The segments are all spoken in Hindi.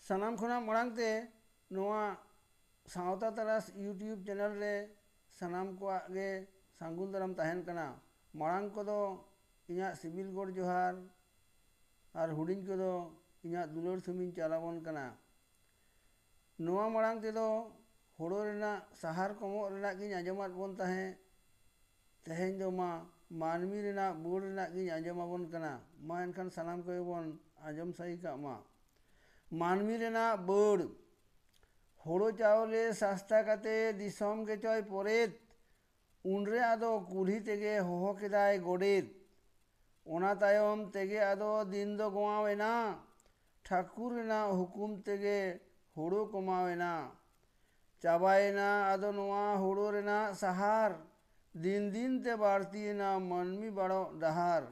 सानाम खुना मांगते नोआ सावता तरास यूट्यूब चैनल रे सानाम को गे सांगुन दाराम तहन कना मांग को दो इना सिबिल गोड़ जोहार और हुडिंग को दो इना दुलर सुमिन चालावन कना नोआ मांग ते दो होड़ो रेना सहार कमो रेना की आंजमात बोन तहे तेहेन दो मा मानवी रेना बोड़ रेना की आंजमाबन कना मा एनखान सानाम को बोन आंजम सही का मा मानवी रेना बोड़ होड़ो चावले सस्ता काते दिसोम के चोय पोरेत उनरे आदो कुल्ही तेगे होहो केदाय गोडेत ओना तायम तेगे आदो दिन दो गोवावेना ठाकुर रेना हुकुम तेगे होड़ो कमावेना चाबायना आदो नोआ होड़ो रेना सहार दिन दिन ते बाड़ती ना मानवी बड़ो डहार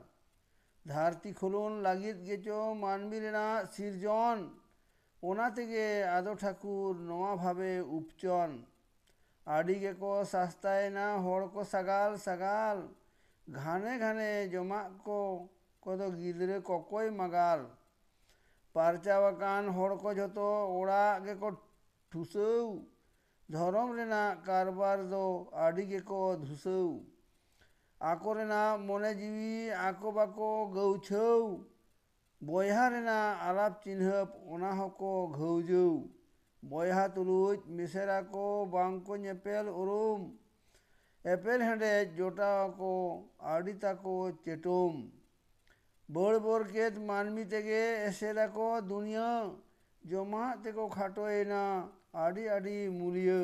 धारती खोलोन लागित गेचो मानवी रेना सिरजन ओना तेगे आदो ठाकुर नोआ भावे उपचन आड़ी के को सस्ताय ना होड़ को सगाल सगाल घाने घाने जमा को दो गिदरे कोकोय मगाल पारचावाकान होड़ को जतो ओड़ा के को ठुसौ धरम रेना कारबार दो आड़ी के को धुसौ आको रेना मोने जीवी आको बाको गौछौ बयहा रेना आलाप चिन्हप ओना हको घौजौ बयहा तुलुज मिसेरा को बांको नेपेल उरुम एपेल हेंडे जोटा को आड़ीता को चेटुम बोड़ बोड़ केत मानवी तेगे एसेदा को दुनिया जमा तेको खाटोएना आड़ी आड़ी मुलियो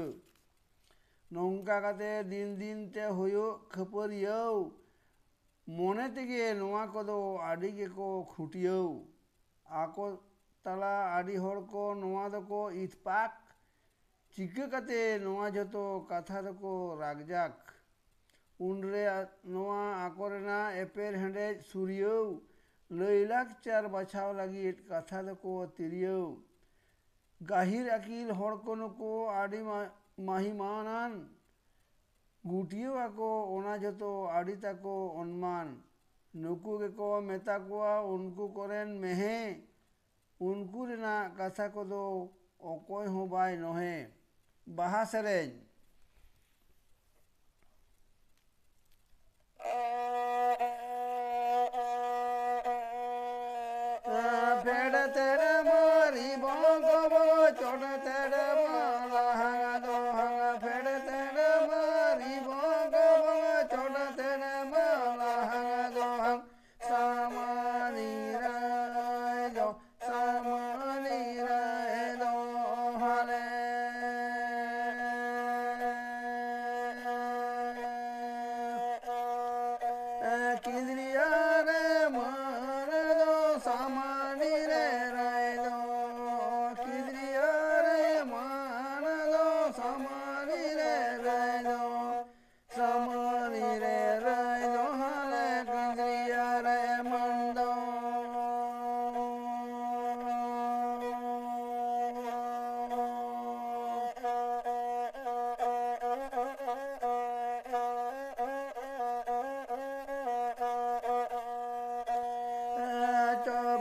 नौका काते दिन दिन ते होयो खपरियो मोने तेगे नोआ को दो आड़ी के को खुटियो आको तला आड़ी होड़ को नोआ दो को इतपाक चिके काते नोआ जतो कथा दो को रागजाक उनरे नोआ आको रेना एपेर हेंडे सूर्यो लैलाक चार बछाव लगी कथा दो को तिरियो गाहिर अकील होड़ को नुको आड़ी माहिमानान गुटियो आको ओना जतो आड़ी ताको उन्मान नुकु के को मेता कुआ उनको करेन मेहे उनको रेना कथा को दो ओकोय हो बाय नोहे बाहा सेरेन फेड़ तेरे मारी बांगो चोड़ तेरे माला हंगा दो हंगा फेड़ तेरे मारी बांगो चोड़ तेरे माला हंगा दो हंग सामानी राय दो हले किदरिया रे मान दो सामानी रे राय दो किदरिया रे मान दो सामानी रे राय दो सामानी रे राय दो हले किदरिया रे मान दो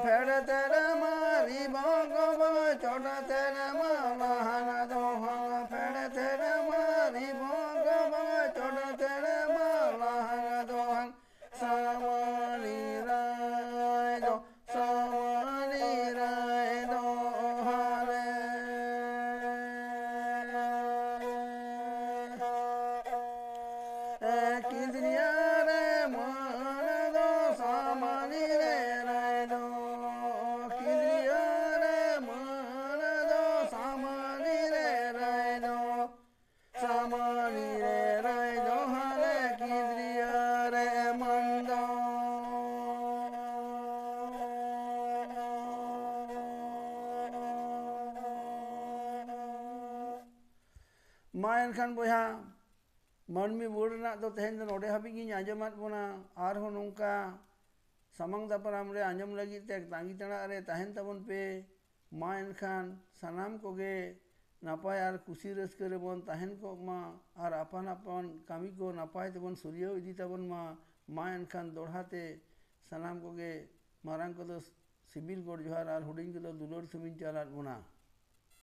फेड़ तेरे मारी बांगो चोड़ तेरे माला हंगा दो हंगा फेड़ तेरे मारी बांगो चोड़ तेरे माला हंगा दो हंग सामानी राय दो हले किदरिया रे मान दो सामानी रे राय दो किदरिया रे मान दो सामानी रे राय दो हले किदरिया रे मान दो मा एनखान बया मानवी बोड़ना तो तेहन दो नोडे हाबी गिन आंजमात बोना आर हो नोंका सामांग दापराम रे आंजम लगी ते तांगी तड़ा रे तहन तबन पे मा एनखान सानाम कोगे नापाय आर कुसी रस्के रे बोन तहन को मा आर अपन अपन कामी को नापाय तबन सूर्य इदी तबन मा एनखान दोढ़ाते सानाम कोगे मारांग को दो सिबिल गोड़ जोहार आर हुडिंग को दो दुलोर सुमिन चालात बोना।